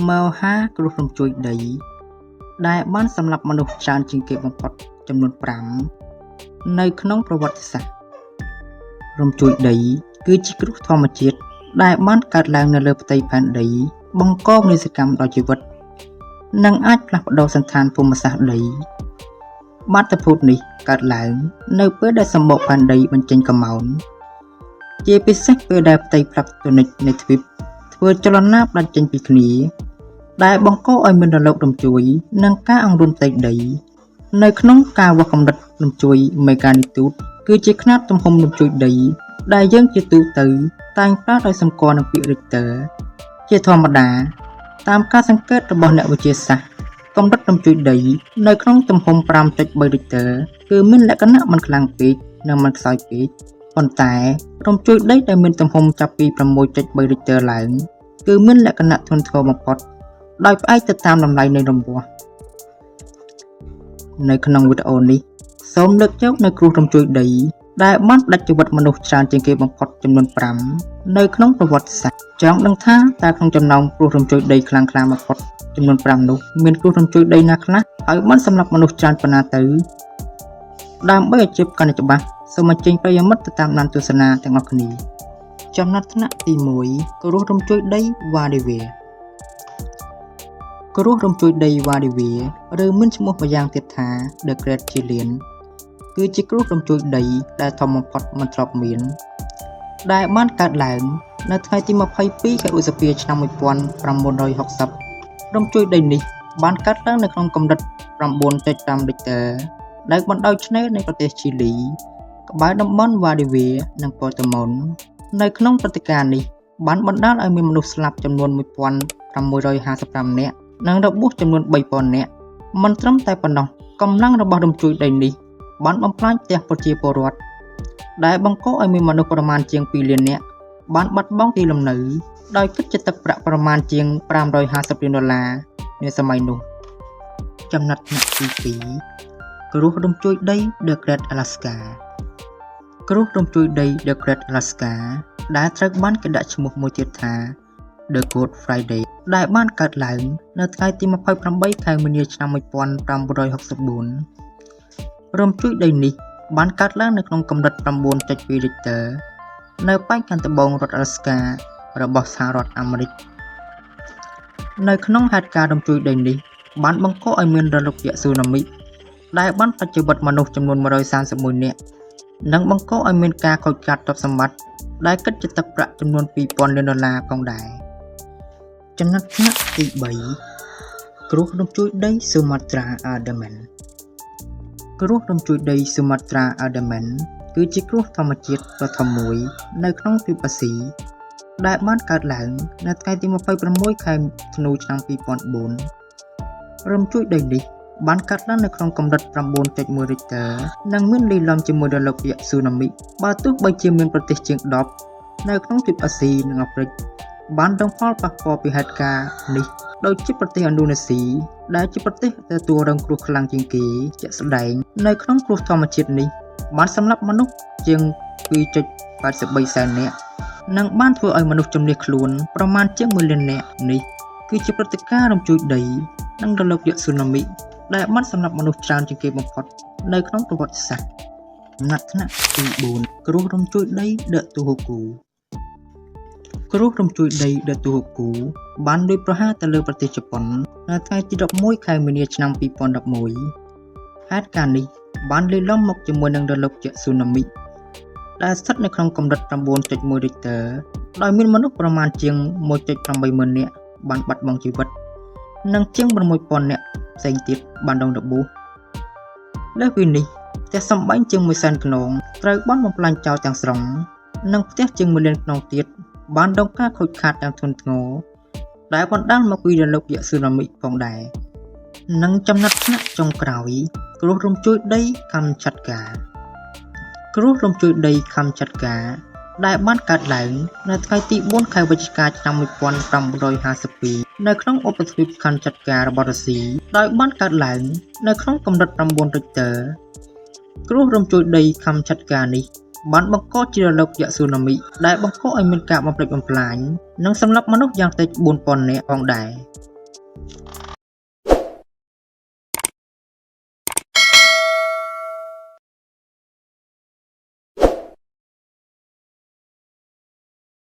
មកហាគ្រោះរំជួយដីដែលបានសម្លាប់មនុស្សច្រើនជាងគេបំផុតចំនួន5នៅក្នុងប្រវត្តិសាស្ត្ររំជួយដីគឺជាគ្រោះធម្មជាតិដែលបានកើតឡើងនៅលើផ្ទៃផែនដីបង្កមនសិកម្មដល់ជីវិតនិងអាចផ្លាស់ប្ដូរសន្តានភូមិសាស្ត្រដីបាតុភូតនេះកើតឡើងនៅពេលដែលសម្បកផែនដីបញ្ចេញកម្ងោនជាពិសេសពេលដែលផ្ទៃផ្លាក់ត្រូនិកនៃទ្វីបធ្វើចលនាផ្ដាច់ចេញពីគ្នាដែលបង្កឲ្យមានរលករំជួយនិងការអង្រួនផ្ទៃដីនៅក្នុងការវាស់កម្រិតរំជួយមេហ្គានីទូតគឺជាខ្នាតទំហំរំជួយដីដែលយើងជាទូទៅតែងប្រើដោយសម្គាល់នឹងពាក្យ Richter ជាធម្មតាតាមការសង្កេតរបស់អ្នកវិទ្យាសាស្ត្រកម្រិតរំជួយដីនៅក្នុងទំហំ 5.3 Richter គឺមានលក្ខណៈមិនខ្លាំងពេកនិងមិនខ្សោយពេកប៉ុន្តែរំជួយដីដែលមានទំហំចាប់ពី 6.3 Richter ឡើងគឺមានលក្ខណៈធ្ងន់ធ្ងរបំផុតដោយផ្អែកទៅតាមតម្លៃនៃរង្វាស់នៅក្នុងវីដេអូនេះសូមលើកយកនៅគ្រោះរំជួយដីដែលបានផ្ដាច់ជីវិតមនុស្សច្រើនជាងគេបំផុតចំនួន5នៅក្នុងប្រវត្តិសាស្ត្រចង់ដឹងថាតើក្នុងចំណោមគ្រោះរំជួយដីខ្លាំងៗបំផុតចំនួន5នោះមានគ្រោះរំជួយដីណាខ្លះហើយបានសម្លាប់មនុស្សច្រើនប៉ុណ្ណាទៅដើម្បីឲ្យជិបកាន់តែច្បាស់សូមអញ្ជើញប្រិយមិត្តទៅតាមដានទស្សនាទាំងអស់គ្នាចំណាត់ថ្នាក់ទី1គ្រោះរំជួយដីវ៉ាឌីវីគ្រោះរំជួយដីវ៉ាឌីវីឬមានឈ្មោះម្យ៉ាងទៀតថា The Great Chilean គឺជាគ្រោះរំជួយដីដែលធំបំផុតមិនធ្លាប់មានដែលបានកើតឡើងនៅថ្ងៃទី22ខែឧសភាឆ្នាំ1960រំជួយដីនេះបានកើតឡើងនៅក្នុងកម្រិត 9.5 Richter ដែលបណ្ដោយឆ្នេរនៃប្រទេសឈីលីក្បែរតំបន់វ៉ាឌីវីនិងប៉ូតឺម៉ុននៅក្នុងព្រឹត្តិការណ៍នេះបានបណ្ដាលឲ្យមានមនុស្សស្លាប់ចំនួន 1655 នាក់និងរបួសចំនួន 3000 នាក់មិនត្រឹមតែប៉ុណ្ណោះកម្លាំងរបស់រំជួយដីនេះបានបំផ្លាញផ្ទះប្រជាពលរដ្ឋដែលបង្កឲ្យមានមនុស្សប្រមាណជាង2លាននាក់បានបាត់បង់ទីលំនៅដោយគិតជាទឹកប្រាក់ប្រមាណជាង$550 លាននាសម័យនោះចំណាត់ថ្នាក់ទី2គ្រោះរំជួយដី The Great Alaska គ្រោះរំជួយដី The Great Alaska ដែលត្រូវបានគេដាក់ឈ្មោះមួយទៀតថា The Good Friday ដែលបានកើតឡើងនៅថ្ងៃទី28ខែមីនាឆ្នាំ1964រំជួយដីនេះបានកើតឡើងនៅក្នុងកម្រិត 9.2 Richter នៅប៉ែកខាងត្បូងរដ្ឋ Alaska របស់សហរដ្ឋអាមេរិកនៅក្នុងហេតុការណ៍រំជួយដីនេះបានបង្កឲ្យមានរលកយក្សស៊ូណាមីដែលបានបាត់ជីវិតមនុស្សចំនួន131នាក់និងបង្កឲ្យមានការខូចខាតទ្រព្យសម្បត្តិដែលគិតជាទឹកប្រាក់ចំនួន$2000 លានផងដែរចំណាត់ថ្នាក់ទី3គ្រោះរំជួយដី Sumatra Andaman គ្រោះរំជួយដី Sumatra Andaman គឺជាគ្រោះធម្មជាតិដ៏ធំមួយនៅក្នុងទ្វីបអាស៊ីដែលបានកើតឡើងនៅថ្ងៃទី26ខែធ្នូឆ្នាំ2004រំជួយដីនេះបានកើតឡើងនៅក្នុងកម្រិត 9.1 Richter និងមានលាយឡំជាមួយរលកយក្សស៊ូណាមីបើទោះបីជាមានប្រទេសជាង10នៅក្នុងទ្វីបអាស៊ីនិងអាហ្វ្រិកបានរងផលប៉ះពាល់ពីហេតុការណ៍នេះដូចជាប្រទេសឥណ្ឌូនេស៊ីដែលជាប្រទេសទទួលរងគ្រោះខ្លាំងជាងគេជាក់ស្ដែងនៅក្នុងគ្រោះធម្មជាតិនេះបានសម្លាប់មនុស្សជាង 2.83 សែននាក់និងបានធ្វើឲ្យមនុស្សជំនះខ្លួនប្រមាណជាង1លាននាក់នេះគឺជាព្រឹត្តិការណ៍រំជួយដីនិងរលកយក្សស៊ូណាមីដែលបានសម្លាប់មនុស្សច្រើនជាងគេបំផុតនៅក្នុងប្រវត្តិសាស្ត្រចំណាត់ថ្នាក់ទី4គ្រោះរំជួយដី The Tohoku គ្រោះរំជួយដី The Tohoku បានលួចប្រហារទៅលើប្រទេសជប៉ុននៅថ្ងៃទី11ខែមីនាឆ្នាំ2011ហេតុការណ៍នេះបានលាយឡំមកជាមួយនឹងរលកយក្សស៊ូណាមីដែលស្ថិតនៅក្នុងកម្រិត 9.1 Richter ដោយមានមនុស្សប្រមាណជាង 1.8 ម៉ឺននាក់បានបាត់បង់ជីវិតនិងជាង 6000 នាក់ផ្សេងទៀតបានរងរបួសលើសពីនេះផ្ទះសម្បែងជាង 100,000 ខ្នងត្រូវបានបំផ្លាញចោលទាំងស្រុងនិងផ្ទះជាង 1 លានខ្នងទៀតបានរងការខូចខាតយ៉ាងធ្ងន់ធ្ងរដែលបណ្ដាលមកពីរលកយក្សស៊ូណាមីផងដែរនិងចំណាត់ថ្នាក់ចុងក្រោយគ្រោះរំជួយដី Kamchatka គ្រោះរំជួយដី Kamchatka ដែលបានកើតឡើងនៅថ្ងៃទី4ខែវិច្ឆិកាឆ្នាំ1952នៅក្នុងឧបទ្វីប Kamchatka របស់រុស្ស៊ីដោយបានកើតឡើងនៅក្នុងកម្រិត 9 Richter គ្រោះរំជួយដី Kamchatka នេះបានបង្កជារលកយក្សស៊ូណាមីដែលបង្កឲ្យមានការបំផ្លិចបំផ្លាញនិងសម្លាប់មនុស្សយ៉ាងតិច 4000 នាក់ផងដែរ